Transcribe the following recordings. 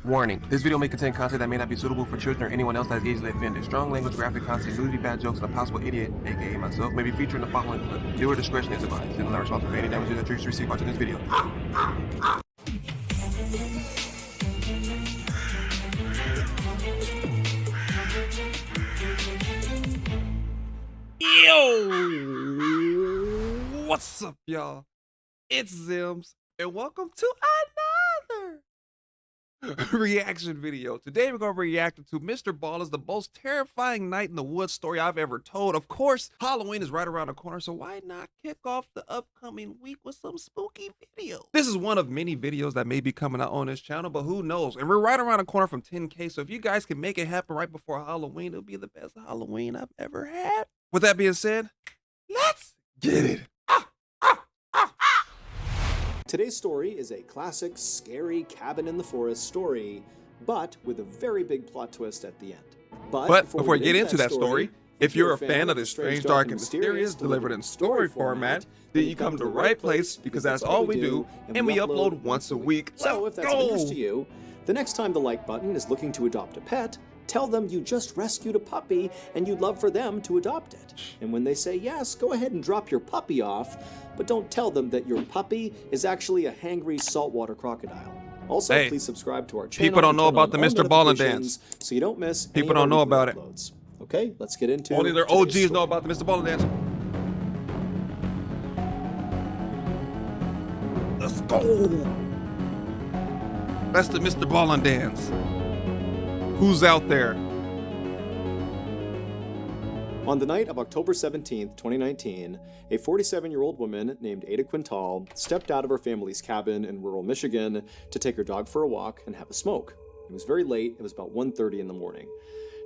Warning, this video may contain content that may not be suitable for children or anyone else that is easily offended. Strong language, graphic content, nudity, bad jokes, and a possible idiot, aka myself, may be featured in the following clip. Viewer discretion is advised. And is not responsible for any damages that you receive watching this video. Yo, what's up, y'all? It's Zems, and welcome to another reaction video. Today we're gonna be reacting to Mr. Baller's the most terrifying night in the woods story I've ever told. Of course, Halloween is right around the corner, so why not kick off the upcoming week with some spooky videos? This is one of many videos that may be coming out on this channel, but who knows? And we're right around the corner from 10K, so if you guys can make it happen right before Halloween, it'll be the best Halloween I've ever had. With that being said, let's get it. Today's story is a classic, scary cabin in the forest story, but with a very big plot twist at the end. But before we get into that story, if you're a fan of this strange, dark, and mysterious delivered in story format, then you come to the right place because that's all we do, and we upload once a week. So if that's of interest to you, the next time the like button is looking to adopt a pet, tell them you just rescued a puppy and you'd love for them to adopt it. And when they say yes, go ahead and drop your puppy off, but don't tell them that your puppy is actually a hangry saltwater crocodile. Also, please subscribe to our channel. People don't know about the Mr. Ballin' dance, so you don't miss people don't know about it. Okay, let's get into only their OGs know about the Mr. Ballin' dance. Let's go. That's the Mr. Ballin' dance. Who's out there? On the night of October 17th, 2019, a 47-year-old woman named Ada Quintal stepped out of her family's cabin in rural Michigan to take her dog for a walk and have a smoke. It was very late. It was about 1:30 in the morning.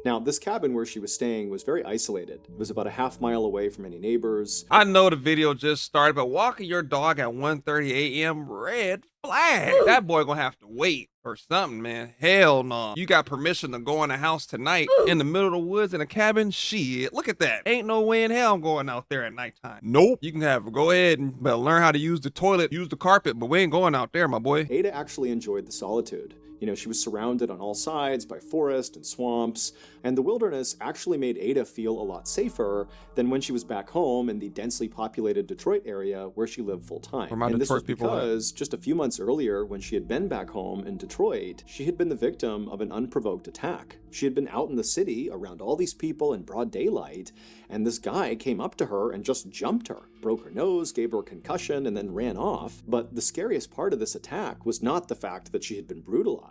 Now, this cabin where she was staying was very isolated. It was about a half-mile away from any neighbors. I know the video just started, but walking your dog at 1:30 a.m., red flag. That boy gonna have to wait or something, man. Hell no. You got permission to go in the house tonight in the middle of the woods in a cabin? Shit, look at that. Ain't no way in hell I'm going out there at nighttime. Nope. You can go ahead and learn how to use the toilet, use the carpet, but we ain't going out there, my boy. Ada actually enjoyed the solitude. You know, she was surrounded on all sides by forest and swamps, and the wilderness actually made Ada feel a lot safer than when she was back home in the densely populated Detroit area where she lived full-time. And this was because just a few months earlier, when she had been back home in Detroit, she had been the victim of an unprovoked attack. She had been out in the city around all these people in broad daylight, and this guy came up to her and just jumped her, broke her nose, gave her a concussion, and then ran off. But the scariest part of this attack was not the fact that she had been brutalized.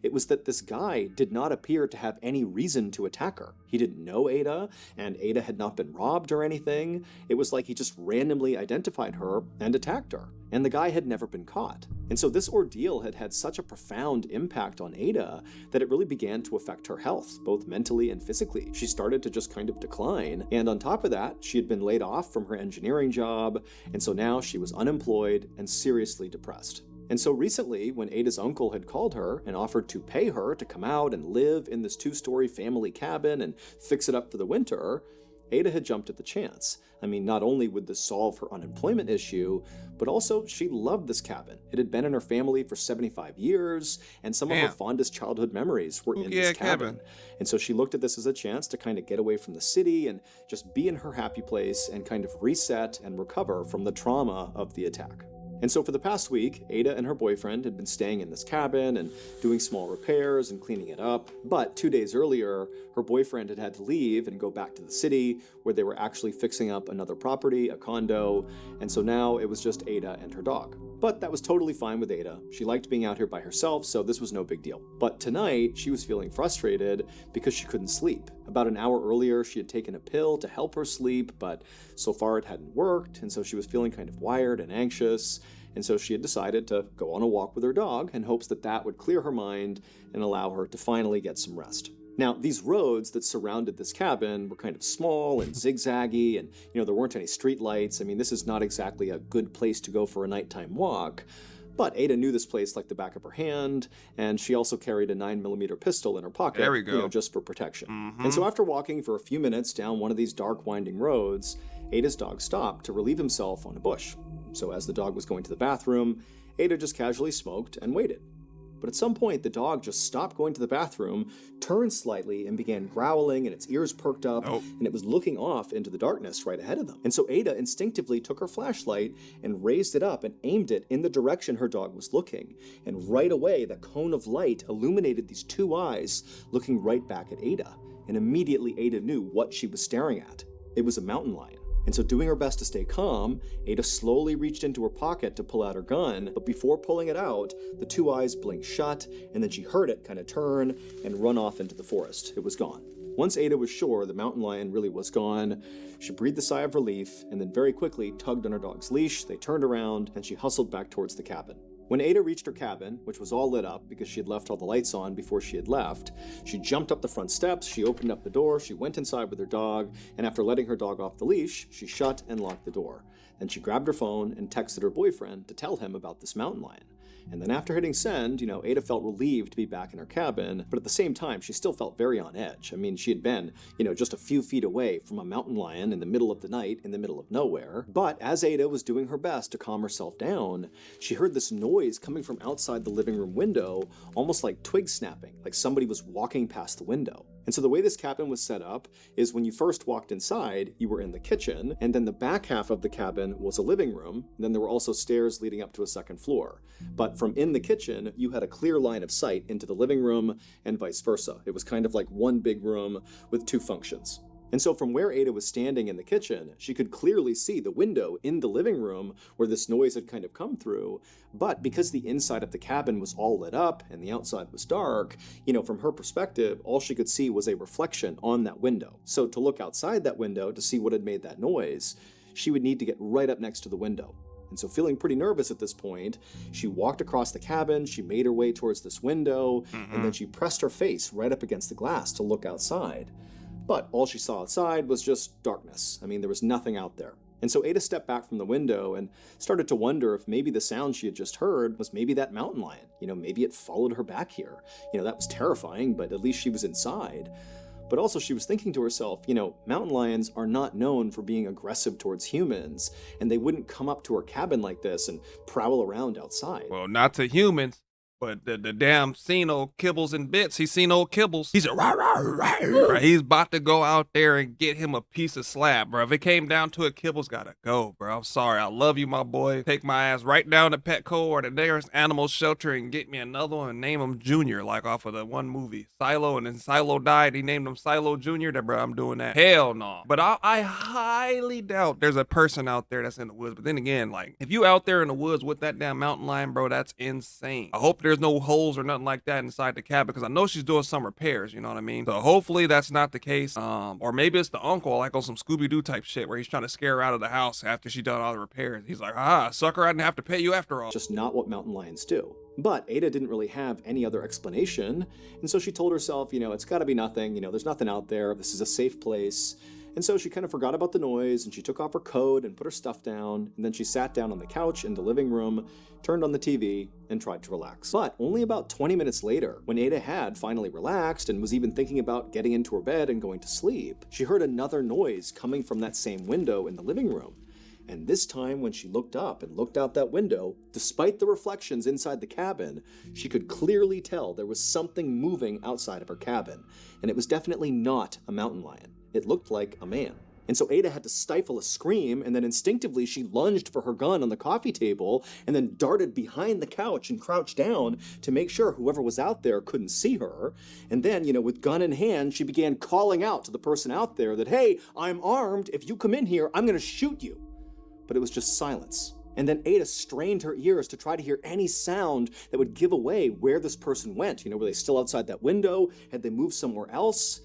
It was that this guy did not appear to have any reason to attack her. He didn't know Ada, and Ada had not been robbed or anything. It was like he just randomly identified her and attacked her. And the guy had never been caught. And so this ordeal had had such a profound impact on Ada that it really began to affect her health, both mentally and physically. She started to just kind of decline. And on top of that, she had been laid off from her engineering job. And so now she was unemployed and seriously depressed. And so recently, when Ada's uncle had called her and offered to pay her to come out and live in this two-story family cabin and fix it up for the winter, Ada had jumped at the chance. I mean, not only would this solve her unemployment issue, but also she loved this cabin. It had been in her family for 75 years, and some of her fondest childhood memories were in this cabin. And so she looked at this as a chance to kind of get away from the city and just be in her happy place and kind of reset and recover from the trauma of the attack. And so for the past week, Ada and her boyfriend had been staying in this cabin and doing small repairs and cleaning it up. But 2 days earlier, her boyfriend had had to leave and go back to the city where they were actually fixing up another property, a condo. And so now it was just Ada and her dog. But that was totally fine with Ada. She liked being out here by herself, so this was no big deal. But tonight, she was feeling frustrated because she couldn't sleep. About an hour earlier, she had taken a pill to help her sleep, but so far it hadn't worked, and so she was feeling kind of wired and anxious. And so she had decided to go on a walk with her dog in hopes that that would clear her mind and allow her to finally get some rest. Now, these roads that surrounded this cabin were kind of small and zigzaggy, and there weren't any street lights. I mean, this is not exactly a good place to go for a nighttime walk. But Ada knew this place like the back of her hand, and she also carried a 9mm pistol in her pocket, there we go. Just for protection. And so after walking for a few minutes down one of these dark, winding roads, Ada's dog stopped to relieve himself on a bush. So as the dog was going to the bathroom, Ada just casually smoked and waited. But at some point, the dog just stopped going to the bathroom, turned slightly, and began growling, and its ears perked up, and it was looking off into the darkness right ahead of them. And so Ada instinctively took her flashlight and raised it up and aimed it in the direction her dog was looking. And right away, the cone of light illuminated these two eyes looking right back at Ada. And immediately Ada knew what she was staring at. It was a mountain lion. And so doing her best to stay calm, Ada slowly reached into her pocket to pull out her gun, but before pulling it out, the two eyes blinked shut, and then she heard it kind of turn and run off into the forest. It was gone. Once Ada was sure the mountain lion really was gone, she breathed a sigh of relief and then very quickly tugged on her dog's leash. They turned around and she hustled back towards the cabin. When Ada reached her cabin, which was all lit up because she had left all the lights on before she had left, she jumped up the front steps, she opened up the door, she went inside with her dog, and after letting her dog off the leash, she shut and locked the door. Then she grabbed her phone and texted her boyfriend to tell him about this mountain lion. And then after hitting send, Ada felt relieved to be back in her cabin, but at the same time, she still felt very on edge. I mean, she had been, just a few feet away from a mountain lion in the middle of the night, in the middle of nowhere. But as Ada was doing her best to calm herself down, she heard this noise coming from outside the living room window, almost like twig snapping, like somebody was walking past the window. And so the way this cabin was set up is when you first walked inside, you were in the kitchen, and then the back half of the cabin was a living room, and then there were also stairs leading up to a second floor. But from in the kitchen, you had a clear line of sight into the living room and vice versa. It was kind of like one big room with two functions. And so from where Ada was standing in the kitchen, she could clearly see the window in the living room where this noise had kind of come through. But because the inside of the cabin was all lit up and the outside was dark, from her perspective, all she could see was a reflection on that window. So to look outside that window to see what had made that noise, she would need to get right up next to the window. And so feeling pretty nervous at this point, she walked across the cabin, she made her way towards this window, and then she pressed her face right up against the glass to look outside. But all she saw outside was just darkness. I mean, there was nothing out there. And so Ada stepped back from the window and started to wonder if maybe the sound she had just heard was maybe that mountain lion. Maybe it followed her back here. That was terrifying, but at least she was inside. But also she was thinking to herself, mountain lions are not known for being aggressive towards humans, and they wouldn't come up to her cabin like this and prowl around outside. Well, not to humans. But the damn seen old Kibbles and Bits. He's seen old Kibbles. He said, rah, rah, rah, rah. He's about to go out there and get him a piece of slab, bro. If it came down to it, Kibbles gotta go, bro. I'm sorry. I love you, my boy. Take my ass right down to Petco or the nearest animal shelter and get me another one and name him Junior, like off of the one movie. Silo, and then Silo died. He named him Silo Junior. That, bro, I'm doing that. Hell no. But I highly doubt there's a person out there that's in the woods. But then again, like, if you out there in the woods with that damn mountain lion, bro, that's insane. I hope there's no holes or nothing like that inside the cabin because I know she's doing some repairs, you know what I mean? So hopefully that's not the case. Or maybe it's the uncle, like on some Scooby-Doo type shit where he's trying to scare her out of the house after she done all the repairs. He's like, sucker, I didn't have to pay you after all. Just not what mountain lions do. But Ada didn't really have any other explanation, and so she told herself, it's gotta be nothing, there's nothing out there, this is a safe place. And so she kind of forgot about the noise, and she took off her coat and put her stuff down, and then she sat down on the couch in the living room, turned on the TV, and tried to relax. But only about 20 minutes later, when Ada had finally relaxed and was even thinking about getting into her bed and going to sleep, she heard another noise coming from that same window in the living room. And this time, when she looked up and looked out that window, despite the reflections inside the cabin, she could clearly tell there was something moving outside of her cabin. And it was definitely not a mountain lion. It looked like a man. And so Ada had to stifle a scream, and then instinctively she lunged for her gun on the coffee table, and then darted behind the couch and crouched down to make sure whoever was out there couldn't see her. And then, with gun in hand, she began calling out to the person out there that, hey, I'm armed. If you come in here, I'm going to shoot you. But it was just silence. And then Ada strained her ears to try to hear any sound that would give away where this person went. Were they still outside that window? Had they moved somewhere else?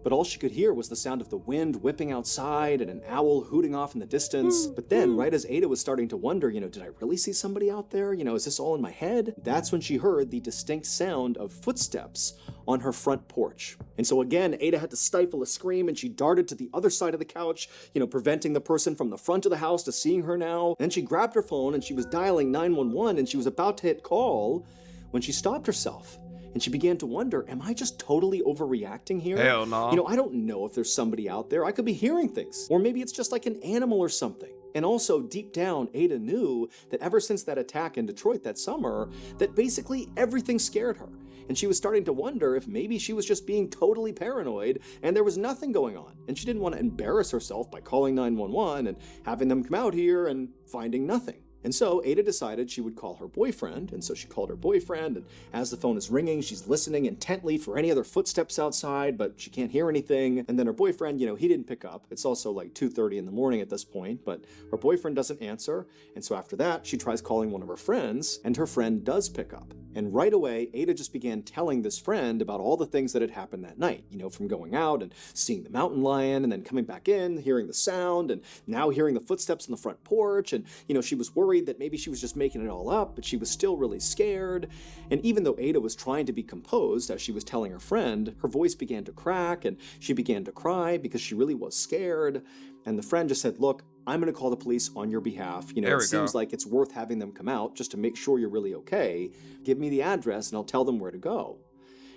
But all she could hear was the sound of the wind whipping outside and an owl hooting off in the distance. But then, right as Ada was starting to wonder, did I really see somebody out there? Is this all in my head? That's when she heard the distinct sound of footsteps on her front porch. And so again, Ada had to stifle a scream, and she darted to the other side of the couch, preventing the person from the front of the house to seeing her now. Then she grabbed her phone and she was dialing 911, and she was about to hit call when she stopped herself. And she began to wonder, am I just totally overreacting here? Hell no. I don't know if there's somebody out there. I could be hearing things. Or maybe it's just like an animal or something. And also, deep down, Ada knew that ever since that attack in Detroit that summer, that basically everything scared her. And she was starting to wonder if maybe she was just being totally paranoid and there was nothing going on. And she didn't want to embarrass herself by calling 911 and having them come out here and finding nothing. And so Ada decided she would call her boyfriend, and so she called her boyfriend, and as the phone is ringing, she's listening intently for any other footsteps outside, but she can't hear anything. And then her boyfriend, he didn't pick up. It's also like 2:30 in the morning at this point, but her boyfriend doesn't answer. And so after that, she tries calling one of her friends, and her friend does pick up. And right away, Ada just began telling this friend about all the things that had happened that night, from going out and seeing the mountain lion and then coming back in, hearing the sound, and now hearing the footsteps on the front porch. And, she was worried that maybe she was just making it all up, but she was still really scared. And even though Ada was trying to be composed as she was telling her friend, her voice began to crack and she began to cry because she really was scared. And the friend just said, look, I'm going to call the police on your behalf. It seems like it's worth having them come out just to make sure you're really okay. Give me the address and I'll tell them where to go.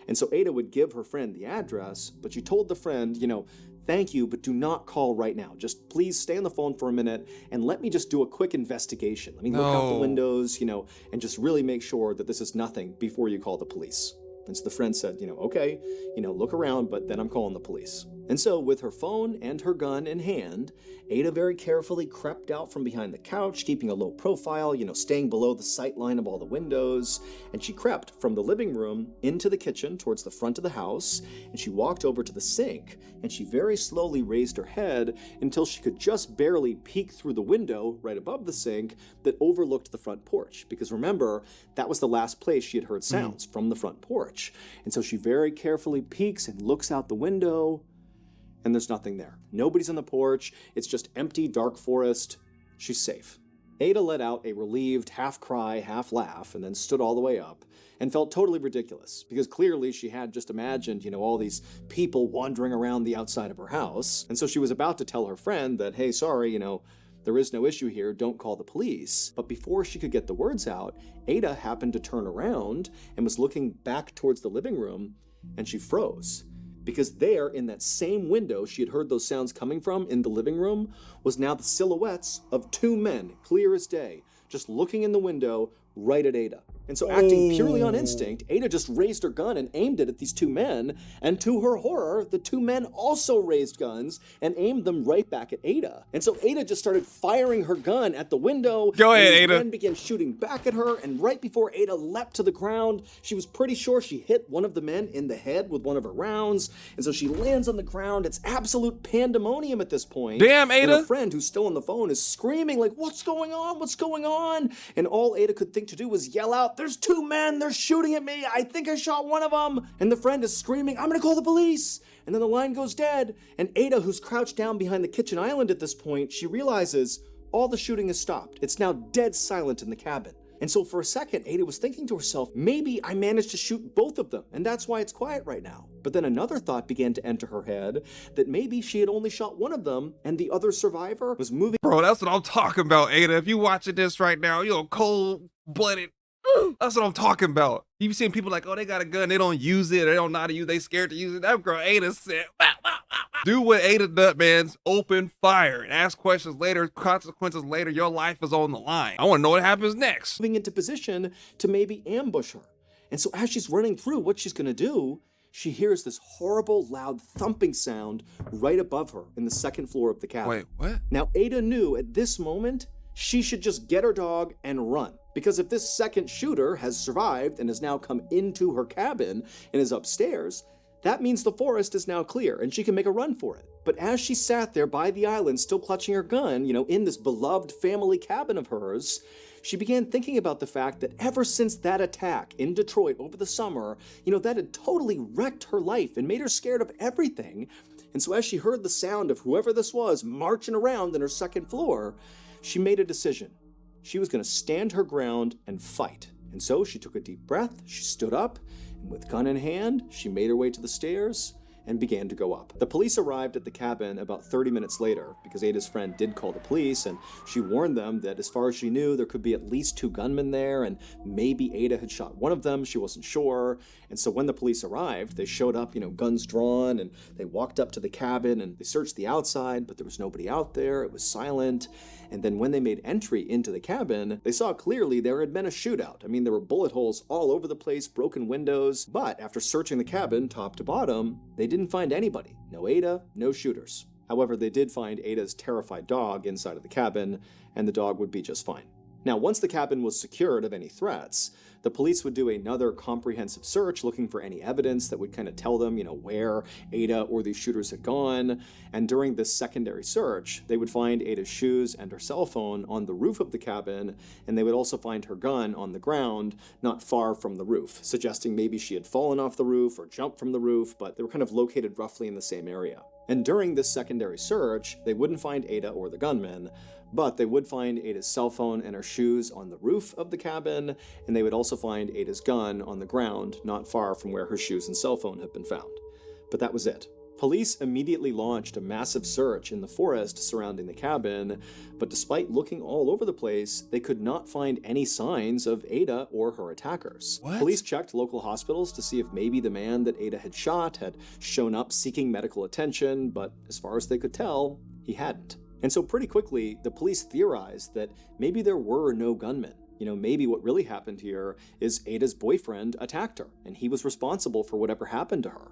And so Ada would give her friend the address, but she told the friend, thank you, but do not call right now. Just please stay on the phone for a minute and let me just do a quick investigation. Let me look out the windows, and just really make sure that this is nothing before you call the police. And so the friend said, okay, look around, but then I'm calling the police. And so with her phone and her gun in hand, Ada very carefully crept out from behind the couch, keeping a low profile, staying below the sight line of all the windows. And she crept from the living room into the kitchen towards the front of the house. And she walked over to the sink and she very slowly raised her head until she could just barely peek through the window right above the sink that overlooked the front porch. Because remember, that was the last place she had heard sounds from the front porch. And so she very carefully peeks and looks out the window. And there's nothing there. Nobody's on the porch. It's just empty, dark forest. She's safe. Ada let out a relieved half cry, half laugh, and then stood all the way up and felt totally ridiculous because clearly she had just imagined, all these people wandering around the outside of her house. And so she was about to tell her friend that, hey, sorry, there is no issue here. Don't call the police. But before she could get the words out, Ada happened to turn around and was looking back towards the living room, and she froze. Because there, in that same window she had heard those sounds coming from in the living room, was now the silhouettes of two men, clear as day, just looking in the window right at Ada. And so acting purely on instinct, Ada just raised her gun and aimed it at these two men. And to her horror, the two men also raised guns and aimed them right back at Ada. And so Ada just started firing her gun at the window. Go ahead, and Ada. Men began shooting back at her. And right before Ada leapt to the ground, she was pretty sure she hit one of the men in the head with one of her rounds. And so she lands on the ground. It's absolute pandemonium at this point. Damn, Ada. And her friend, who's still on the phone, is screaming like, what's going on? What's going on? And all Ada could think to do was yell out, there's two men, they're shooting at me, I think I shot one of them. And the friend is screaming, I'm gonna call the police. And then the line goes dead. And Ada, who's crouched down behind the kitchen island at this point, she realizes all the shooting has stopped. It's now dead silent in the cabin. And so for a second, Ada was thinking to herself, maybe I managed to shoot both of them, and that's why it's quiet right now. But then another thought began to enter her head, that maybe she had only shot one of them, and the other survivor was moving. Bro, that's what I'm talking about, Ada. If you watching this right now, you're cold-blooded. That's what I'm talking about. You be seeing people like, oh, they got a gun, they don't use it, they don't know how to use it, they scared to use it. That girl Ada said, do what Ada does, man. Open fire and ask questions later, consequences later. Your life is on the line. I want to know what happens next. Moving into position to maybe ambush her. And so as she's running through what she's gonna do, she hears this horrible, loud thumping sound right above her in the second floor of the cabin. Wait, what? Now, Ada knew at this moment she should just get her dog and run. Because if this second shooter has survived and has now come into her cabin and is upstairs, that means the forest is now clear and she can make a run for it. But as she sat there by the island, still clutching her gun, in this beloved family cabin of hers, she began thinking about the fact that ever since that attack in Detroit over the summer, that had totally wrecked her life and made her scared of everything. And so as she heard the sound of whoever this was marching around in her second floor, she made a decision. She was going to stand her ground and fight. And so she took a deep breath, she stood up, and with gun in hand, she made her way to the stairs and began to go up. The police arrived at the cabin about 30 minutes later because Ada's friend did call the police, and she warned them that as far as she knew, there could be at least 2 gunmen there, and maybe Ada had shot one of them. She wasn't sure. And so when the police arrived, they showed up, guns drawn, and they walked up to the cabin and they searched the outside, but there was nobody out there. It was silent. And then when they made entry into the cabin, they saw clearly there had been a shootout. I mean, there were bullet holes all over the place, broken windows, but after searching the cabin top to bottom, they didn't find anybody. No Ada, no shooters. However, they did find Ada's terrified dog inside of the cabin, and the dog would be just fine. Now, once the cabin was secured of any threats, the police would do another comprehensive search looking for any evidence that would kind of tell them, where Ada or these shooters had gone. And during this secondary search, they would find Ada's shoes and her cell phone on the roof of the cabin, and they would also find her gun on the ground not far from the roof, suggesting maybe she had fallen off the roof or jumped from the roof, but they were kind of located roughly in the same area. And during this secondary search, they wouldn't find Ada or the gunman, but they would find Ada's cell phone and her shoes on the roof of the cabin, and they would also find Ada's gun on the ground not far from where her shoes and cell phone had been found. But that was it. Police immediately launched a massive search in the forest surrounding the cabin, but despite looking all over the place, they could not find any signs of Ada or her attackers. What? Police checked local hospitals to see if maybe the man that Ada had shot had shown up seeking medical attention, but as far as they could tell, he hadn't. And so pretty quickly, the police theorized that maybe there were no gunmen. Maybe what really happened here is Ada's boyfriend attacked her, and he was responsible for whatever happened to her.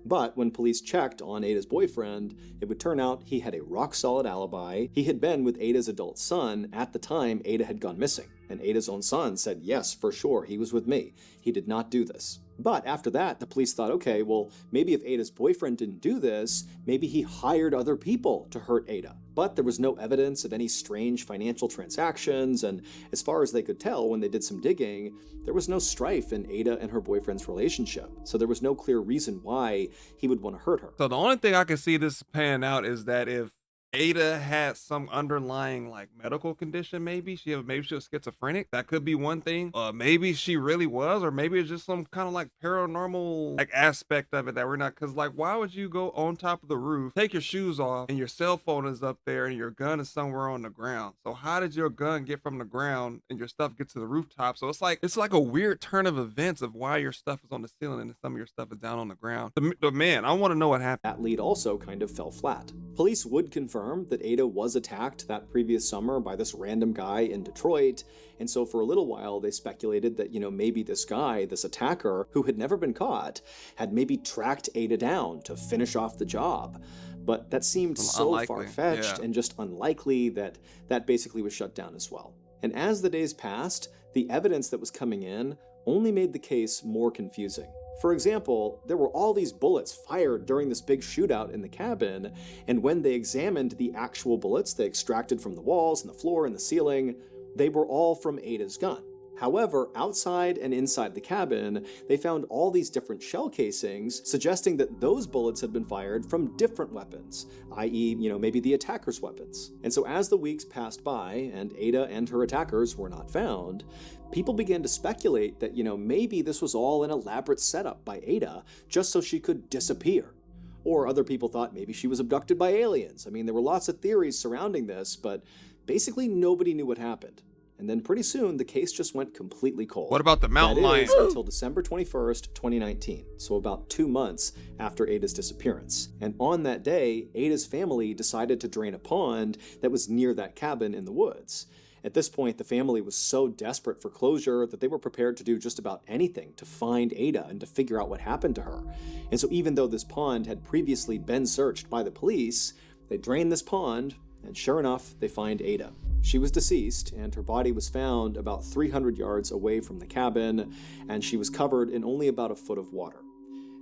But when police checked on Ada's boyfriend, it would turn out he had a rock-solid alibi. He had been with Ada's adult son at the time Ada had gone missing, and Ada's own son said, yes, for sure, he was with me. He did not do this. But after that, the police thought, okay, well, maybe if Ada's boyfriend didn't do this, maybe he hired other people to hurt Ada. But there was no evidence of any strange financial transactions, and as far as they could tell when they did some digging, there was no strife in Ada and her boyfriend's relationship. So there was no clear reason why he would want to hurt her. So the only thing I can see this panning out is that if Ada had some underlying medical condition, maybe she was schizophrenic. That could be one thing. Maybe she really was, or maybe it's just some kind of paranormal aspect of it that we're not. Because why would you go on top of the roof, take your shoes off, and your cell phone is up there, and your gun is somewhere on the ground? So how did your gun get from the ground and your stuff get to the rooftop? So it's like a weird turn of events of why your stuff is on the ceiling and some of your stuff is down on the ground. The man, I want to know what happened. That lead also kind of fell flat. Police would confirm that Ada was attacked that previous summer by this random guy in Detroit, and so for a little while they speculated that, maybe this guy, this attacker, who had never been caught, had maybe tracked Ada down to finish off the job. But that seemed so far-fetched and just unlikely that basically was shut down as well. And as the days passed, the evidence that was coming in only made the case more confusing. For example, there were all these bullets fired during this big shootout in the cabin, and when they examined the actual bullets they extracted from the walls and the floor and the ceiling, they were all from Ada's gun. However, outside and inside the cabin, they found all these different shell casings, suggesting that those bullets had been fired from different weapons, i.e., maybe the attacker's weapons. And so as the weeks passed by and Ada and her attackers were not found, people began to speculate that, maybe this was all an elaborate setup by Ada just so she could disappear. Or other people thought maybe she was abducted by aliens. I mean, there were lots of theories surrounding this, but basically nobody knew what happened. And then pretty soon, the case just went completely cold. What about the mountain lion? That is until December 21st, 2019, so about 2 months after Ada's disappearance. And on that day, Ada's family decided to drain a pond that was near that cabin in the woods. At this point, the family was so desperate for closure that they were prepared to do just about anything to find Ada and to figure out what happened to her. And so even though this pond had previously been searched by the police, they drained this pond, and sure enough, they find Ada. She was deceased, and her body was found about 300 yards away from the cabin, and she was covered in only about a foot of water.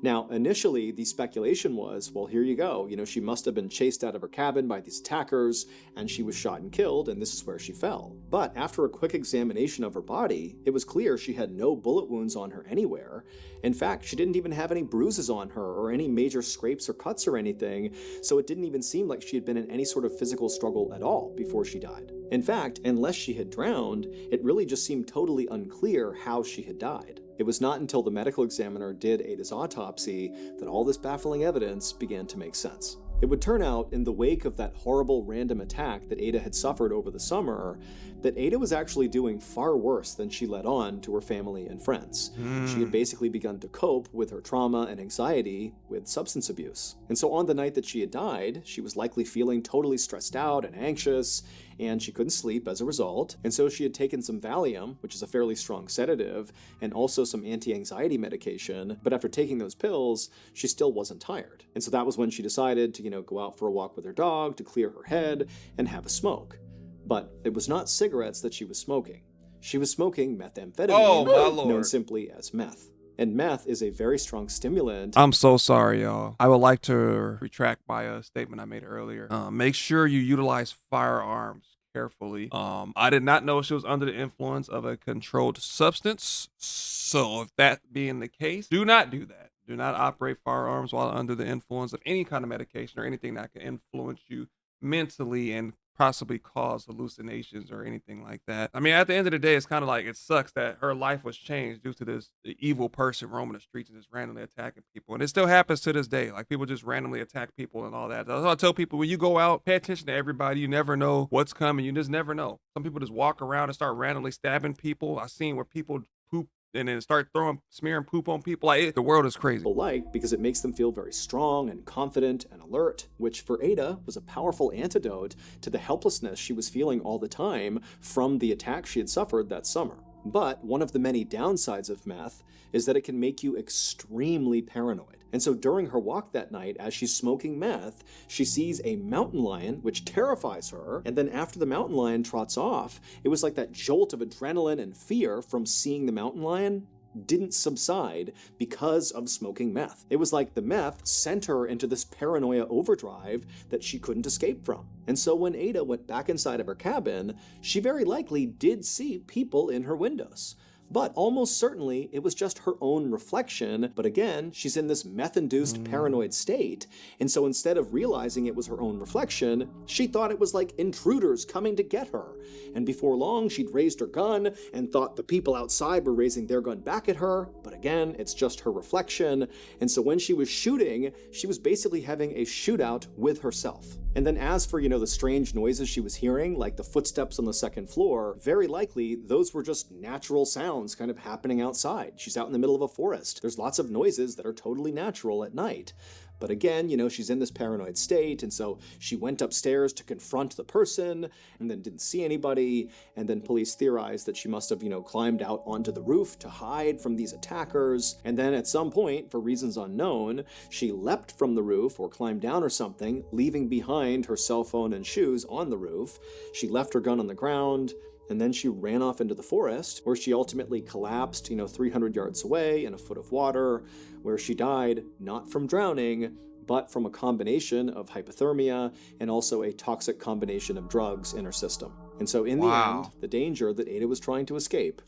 Now, initially, the speculation was, well, here you go. She must have been chased out of her cabin by these attackers, and she was shot and killed, and this is where she fell. But after a quick examination of her body, it was clear she had no bullet wounds on her anywhere. In fact, she didn't even have any bruises on her or any major scrapes or cuts or anything, so it didn't even seem like she had been in any sort of physical struggle at all before she died. In fact, unless she had drowned, it really just seemed totally unclear how she had died. It was not until the medical examiner did Ada's autopsy that all this baffling evidence began to make sense. It would turn out, in the wake of that horrible random attack that Ada had suffered over the summer, that Ada was actually doing far worse than she let on to her family and friends. She had basically begun to cope with her trauma and anxiety with substance abuse. And so on the night that she had died, she was likely feeling totally stressed out and anxious, and she couldn't sleep as a result. And so she had taken some Valium, which is a fairly strong sedative, and also some anti-anxiety medication. But after taking those pills, she still wasn't tired. And so that was when she decided to, go out for a walk with her dog, to clear her head, and have a smoke. But it was not cigarettes that she was smoking. She was smoking methamphetamine, known simply as meth. And meth is a very strong stimulant. I'm so sorry, y'all. I would like to retract my statement I made earlier. Make sure you utilize firearms carefully. I did not know she was under the influence of a controlled substance. So if that being the case, do not do that. Do not operate firearms while under the influence of any kind of medication or anything that can influence you mentally and possibly cause hallucinations or anything like that. I mean, at the end of the day, it's kind of like, it sucks that her life was changed due to this evil person roaming the streets and just randomly attacking people. And it still happens to this day. Like, people just randomly attack people and all that. That's why I tell people, when you go out, pay attention to everybody. You never know what's coming. You just never know. Some people just walk around and start randomly stabbing people. I've seen where people poop and then start smearing poop on people. Like, the world is crazy. Because it makes them feel very strong and confident and alert, which for Ada was a powerful antidote to the helplessness she was feeling all the time from the attack she had suffered that summer. But one of the many downsides of meth is that it can make you extremely paranoid. And so during her walk that night, as she's smoking meth, she sees a mountain lion, which terrifies her. And then after the mountain lion trots off, it was like that jolt of adrenaline and fear from seeing the mountain lion didn't subside because of smoking meth. It was like the meth sent her into this paranoia overdrive that she couldn't escape from. And so when Ada went back inside of her cabin, she very likely did see people in her windows. But almost certainly it was just her own reflection. But again, she's in this meth-induced paranoid state. And so instead of realizing it was her own reflection, she thought it was like intruders coming to get her. And before long, she'd raised her gun and thought the people outside were raising their gun back at her. But again, it's just her reflection. And so when she was shooting, she was basically having a shootout with herself. And then as for, the strange noises she was hearing, like the footsteps on the second floor, very likely those were just natural sounds kind of happening outside. She's out in the middle of a forest. There's lots of noises that are totally natural at night. But again, she's in this paranoid state, and so she went upstairs to confront the person, and then didn't see anybody, and then police theorized that she must have, climbed out onto the roof to hide from these attackers, and then at some point, for reasons unknown, she leapt from the roof or climbed down or something, leaving behind her cell phone and shoes on the roof. She left her gun on the ground, and then she ran off into the forest, where she ultimately collapsed, 300 yards away in a foot of water, where she died not from drowning, but from a combination of hypothermia and also a toxic combination of drugs in her system. And so in the end, the danger that Ada was trying to escape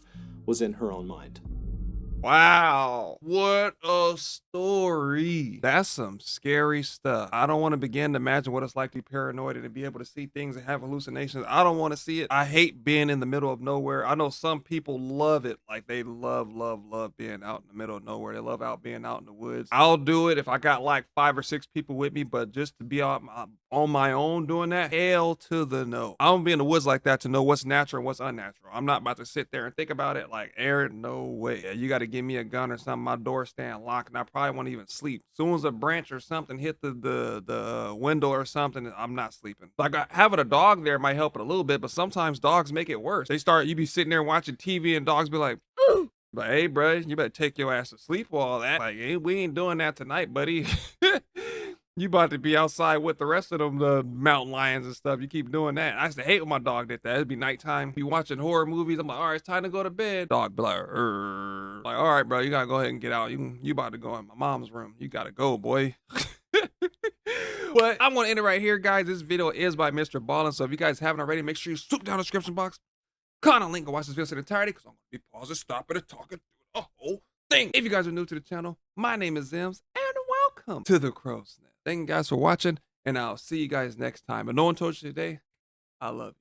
was in her own mind. Wow, what a story. That's some scary stuff. I don't want to begin to imagine what it's like to be paranoid and to be able to see things and have hallucinations. I don't want to see it. I hate being in the middle of nowhere. I know some people love it. Like, they love being out in the middle of nowhere. They love being out in the woods. I'll do it if I got like 5 or 6 people with me, but just to be on my own doing that, hell to the no. I don't be in the woods like that to know what's natural and what's unnatural. I'm not about to sit there and think about it like, Aaron, no way. You got to give me a gun or something, my door stand locked, and I probably won't even sleep. As soon as a branch or something hit the window or something, I'm not sleeping. Like, having a dog there might help it a little bit, but sometimes dogs make it worse. You be sitting there watching TV and dogs be like, ooh. But hey, bro, you better take your ass to sleep for all that. Like, hey, we ain't doing that tonight, buddy. You about to be outside with the rest of them, the mountain lions and stuff. You keep doing that. I used to hate when my dog did that. It'd be nighttime. Be watching horror movies. I'm like, all right, it's time to go to bed. Dog be like, like, all right, bro, you gotta go ahead and get out. You about to go in my mom's room. You gotta go, boy. But I'm gonna end it right here, guys. This video is by Mr. Ballin. So if you guys haven't already, make sure you swoop down the description box, click on the link and watch this video in entirety, because I'm gonna be pausing, stopping, and talking through the whole thing. If you guys are new to the channel, my name is Zems, and welcome to the Crow's Nest. Thank you guys for watching, and I'll see you guys next time. But no one told you today, I love you.